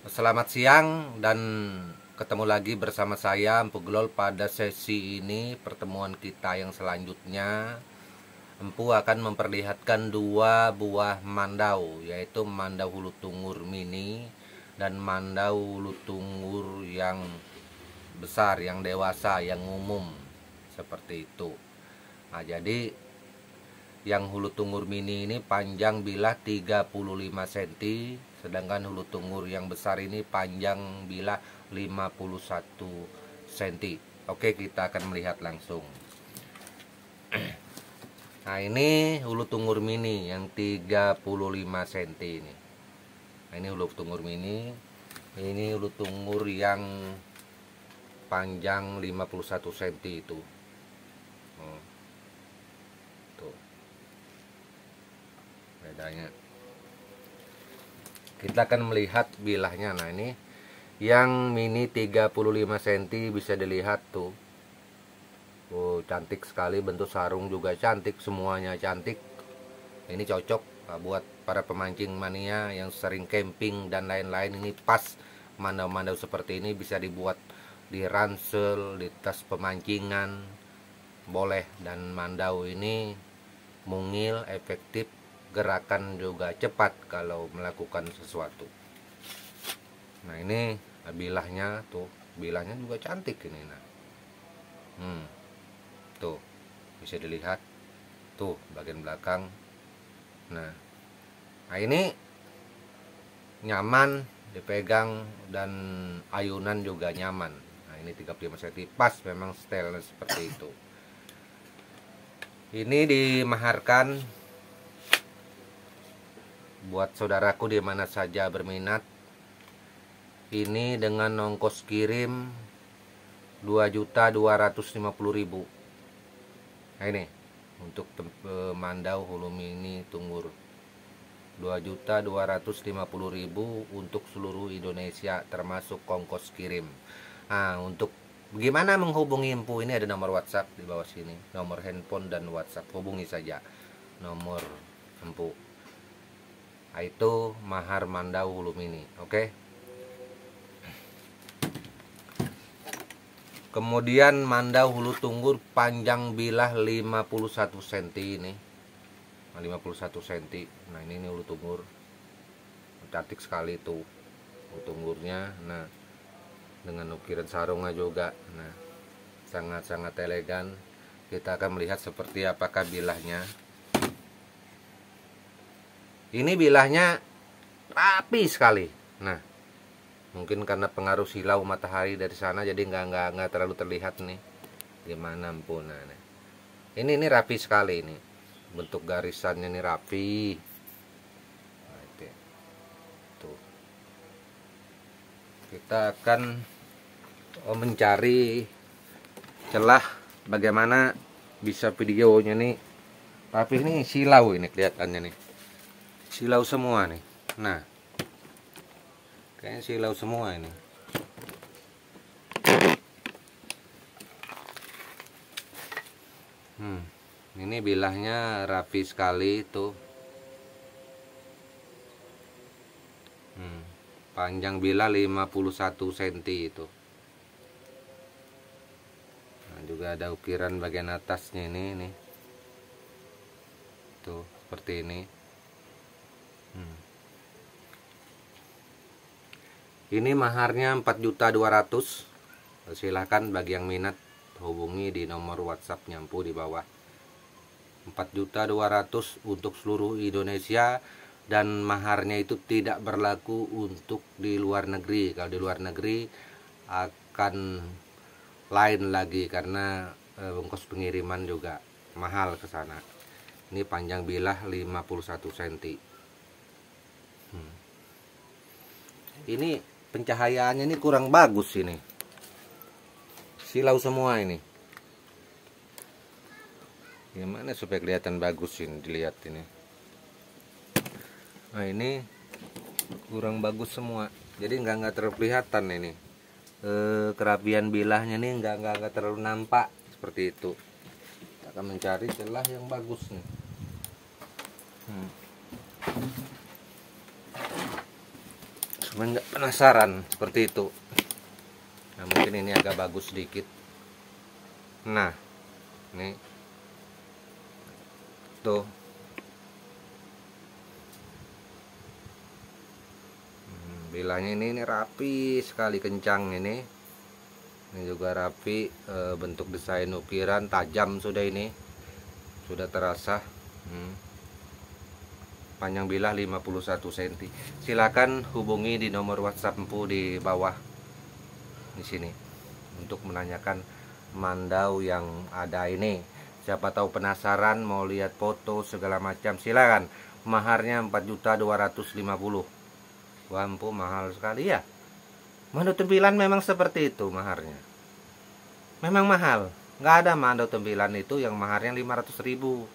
Selamat siang dan ketemu lagi bersama saya Empu Glol. Pada sesi ini pertemuan kita yang selanjutnya, Empu akan memperlihatkan dua buah mandau, yaitu mandau hulu tungur mini dan mandau hulu tungur yang besar, yang dewasa, yang umum seperti itu. Nah, jadi yang hulu tungur mini ini panjang bilah 35 cm, sedangkan hulu tungur yang besar ini panjang bilah 51 cm. Oke, kita akan melihat langsung. Nah, ini hulu tungur mini yang 35 cm ini. Nah, ini hulu tungur mini. Ini hulu tungur yang panjang 51 cm itu. Tuh. Bedanya. Kita akan melihat bilahnya. Nah, ini yang mini 35 cm bisa dilihat tuh. Oh, cantik sekali, bentuk sarung juga cantik, semuanya cantik. Ini cocok buat para pemancing mania yang sering camping dan lain-lain. Ini pas mandau-mandau seperti ini bisa dibuat di ransel, di tas pemancingan, boleh. Dan mandau ini mungil, efektif, gerakan juga cepat kalau melakukan sesuatu. Nah, ini bilahnya tuh, bilahnya juga cantik ini. Nah, tuh bisa dilihat tuh bagian belakang. Nah, ini nyaman dipegang dan ayunan juga nyaman. Nah, ini 35 cm pas, memang style seperti itu. Ini dimaharkan buat saudaraku di mana saja berminat. Ini dengan ongkos kirim 2.250.000. Nah, ini untuk mandau hulu mini tungur 2.250.000 untuk seluruh Indonesia termasuk ongkos kirim. Nah, untuk bagaimana menghubungi Empu, ini ada nomor WhatsApp di bawah sini, nomor handphone dan WhatsApp. Hubungi saja nomor Empu. Nah, itu mahar mandau hulu mini. Oke. Kemudian mandau hulu tungur panjang bilah 51 cm ini. 51 cm. Nah, ini hulu tungur. Cantik sekali tuh hulu tunggurnya. Nah, dengan ukiran sarungnya juga. Nah, sangat-sangat elegan. Kita akan melihat seperti apakah bilahnya. Ini bilahnya rapi sekali. Nah, mungkin karena pengaruh silau matahari dari sana jadi nggak terlalu terlihat nih gimana pun. Nah, ini rapi sekali, ini bentuk garisannya nih rapi. Nah, itu. Tuh. Kita akan mencari celah bagaimana bisa videonya nih. Tapi ini silau, ini kelihatannya nih silau semua nih. Nah, kayaknya silau semua ini. Ini bilahnya rapi sekali tuh. Panjang bilah 51 cm itu. Nah, juga ada ukiran bagian atasnya ini. Tuh, seperti ini. Ini maharnya 4.200.000. Silahkan bagi yang minat hubungi di nomor WhatsApp Empu di bawah. 4.200.000 untuk seluruh Indonesia, dan maharnya itu tidak berlaku untuk di luar negeri. Kalau di luar negeri akan lain lagi karena ongkos pengiriman juga mahal ke sana. Ini panjang bilah 51 cm. Ini pencahayaannya ini kurang bagus ini. Silau semua ini. Gimana supaya kelihatan bagus ini, dilihat ini. Nah, ini kurang bagus semua. Jadi nggak terkelihatan ini. Kerapian bilahnya nih nggak terlalu nampak seperti itu. Kita akan mencari celah yang bagus nih. penasaran seperti itu. Nah, mungkin ini agak bagus sedikit. Nah, ini tuh. Bilahnya ini rapi sekali, kencang ini. Ini juga rapi, bentuk desain ukiran tajam sudah ini. Sudah terasa. Panjang bilah 51 cm. Silakan hubungi di nomor WhatsApp Empu di bawah di sini untuk menanyakan mandau yang ada ini. Siapa tahu penasaran mau lihat foto segala macam, silakan. Maharnya 4.250.000. Wah, Empu mahal sekali ya. Mandau tempilan memang seperti itu maharnya. Memang mahal. Nggak ada mandau tempilan itu yang maharnya 500.000,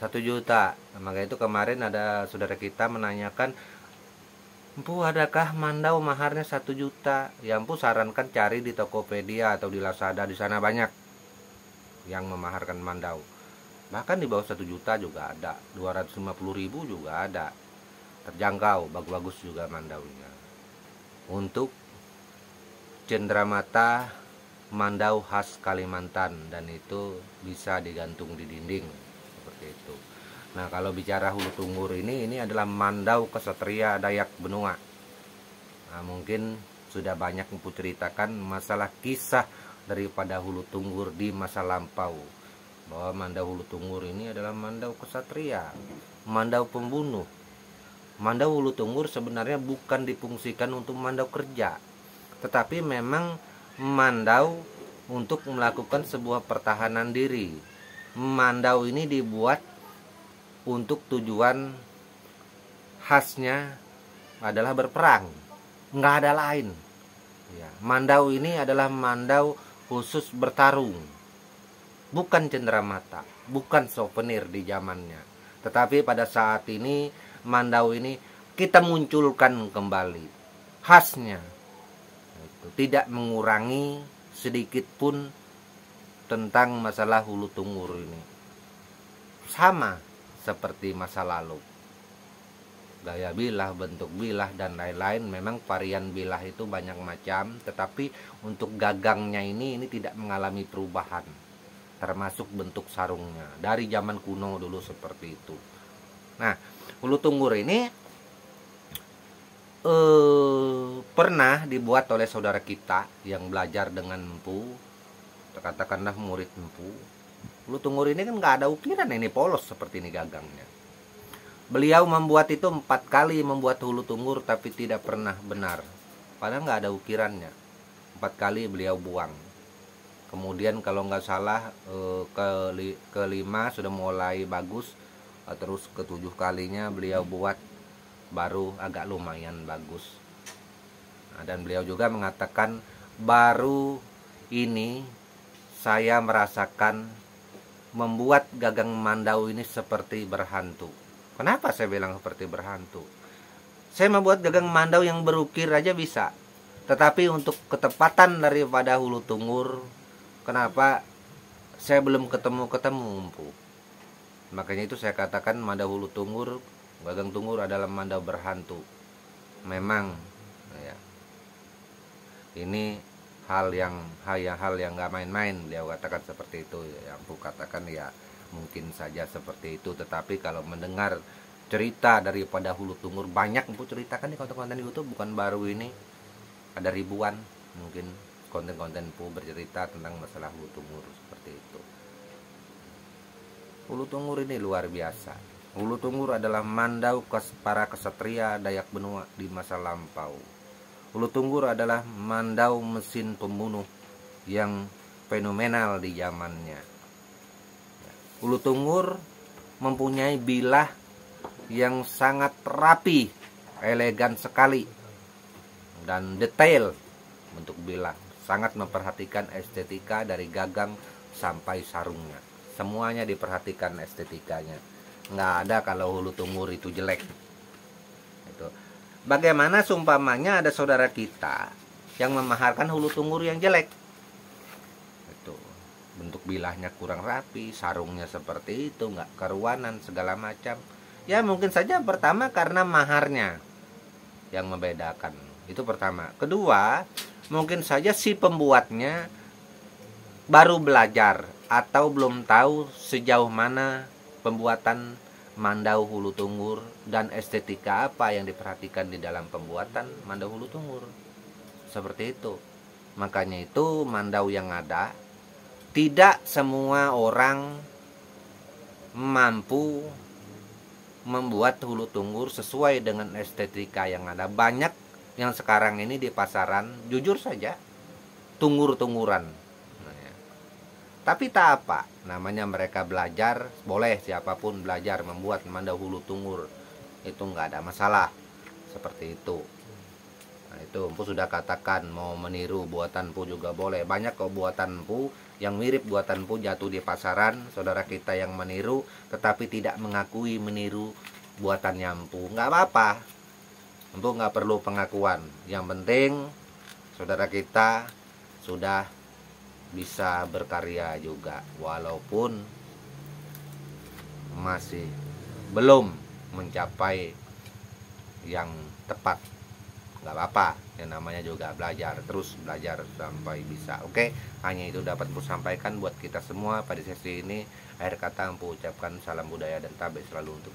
1 juta. Nah, maka itu kemarin ada saudara kita menanyakan, Empu adakah mandau maharnya 1 juta? Ya, Empu sarankan cari di Tokopedia atau di Lazada, di sana banyak yang memaharkan mandau. Bahkan di bawah 1 juta juga ada, 250.000 juga ada. Terjangkau, bagus-bagus juga mandaunya. Untuk cenderamata mandau khas Kalimantan, dan itu bisa digantung di dinding seperti itu. Nah, kalau bicara hulu tunggur ini adalah mandau kesatria Dayak Benua. Nah, mungkin sudah banyak Empu ceritakan masalah kisah daripada hulu tunggur di masa lampau, bahwa mandau hulu tunggur ini adalah mandau kesatria, mandau pembunuh. Mandau hulu tunggur sebenarnya bukan difungsikan untuk mandau kerja, tetapi memang mandau untuk melakukan sebuah pertahanan diri. Mandau ini dibuat untuk tujuan khasnya adalah berperang, nggak ada lain ya. Mandau ini adalah mandau khusus bertarung, bukan cenderamata, bukan souvenir di zamannya. Tetapi pada saat ini mandau ini kita munculkan kembali khasnya, itu tidak mengurangi sedikit pun tentang masalah hulu tunggur ini. Sama seperti masa lalu, gaya bilah, bentuk bilah, dan lain-lain. Memang varian bilah itu banyak macam, tetapi untuk gagangnya ini tidak mengalami perubahan, termasuk bentuk sarungnya dari zaman kuno dulu seperti itu. Nah, hulu tunggur ini pernah dibuat oleh saudara kita yang belajar dengan Empu, katakanlah murid Empu. Hulu tunggur ini kan nggak ada ukiran, ini polos seperti ini gagangnya. Beliau membuat itu 4 kali membuat hulu tunggur, tapi tidak pernah benar, padahal nggak ada ukirannya. 4 kali beliau buang. Kemudian kalau nggak salah kelima sudah mulai bagus, terus ke-7 kalinya beliau buat baru agak lumayan bagus. Nah, dan beliau juga mengatakan, baru ini saya merasakan membuat gagang mandau ini seperti berhantu. Kenapa saya bilang seperti berhantu? Saya membuat gagang mandau yang berukir aja bisa, tetapi untuk ketepatan daripada hulu tunggur, kenapa saya belum ketemu Empu. Makanya itu saya katakan mandau hulu tunggur, gagang tunggur adalah mandau berhantu. Memang ya, ini hal yang nggak main-main, beliau katakan seperti itu. Yang Empu katakan ya mungkin saja seperti itu, tetapi kalau mendengar cerita daripada hulu tunggur, banyak Empu ceritakan di konten-konten YouTube, bukan baru ini, ada ribuan mungkin konten-konten Empu bercerita tentang masalah hulu tunggur seperti itu. Hulu tunggur ini luar biasa. Hulu tunggur adalah mandau para kesatria Dayak Benua di masa lampau. Hulu tunggur adalah mandau mesin pembunuh yang fenomenal di zamannya. Hulu tunggur mempunyai bilah yang sangat rapi, elegan sekali, dan detail bentuk bilah. Sangat memperhatikan estetika dari gagang sampai sarungnya. Semuanya diperhatikan estetikanya. Nggak ada kalau hulu tunggur itu jelek. Itu. Bagaimana seumpamanya ada saudara kita yang memaharkan hulu tunggur yang jelek. Itu. Bentuk bilahnya kurang rapi, sarungnya seperti itu, nggak keruanan segala macam. Ya mungkin saja pertama karena maharnya. yang membedakan. Itu pertama. Kedua, mungkin saja si pembuatnya baru belajar atau belum tahu sejauh mana pembuatan Mandau Hulu Tunggur dan estetika apa yang diperhatikan di dalam pembuatan Mandau Hulu Tunggur. Seperti itu. Makanya itu Mandau yang ada, tidak semua orang mampu membuat hulu tunggur sesuai dengan estetika yang ada. Banyak yang sekarang ini di pasaran, jujur saja, tunggur-tungguran. Tapi tak apa, namanya mereka belajar, boleh siapapun belajar membuat Mandau Hulu Tunggur. Itu nggak ada masalah. Seperti itu. Nah, itu Empu sudah katakan mau meniru buatan Empu juga boleh. Banyak kok buatan Empu yang mirip buatan Empu jatuh di pasaran, saudara kita yang meniru tetapi tidak mengakui meniru buatannya Empu. Nggak apa-apa. Empu nggak perlu pengakuan. Yang penting saudara kita sudah bisa berkarya juga, walaupun masih belum mencapai yang tepat. Nggak apa-apa, yang namanya juga belajar, terus belajar sampai bisa. Oke, hanya itu dapat Empu sampaikan buat kita semua pada sesi ini. Akhir kata Empu ucapkan salam budaya dan tabik selalu untuk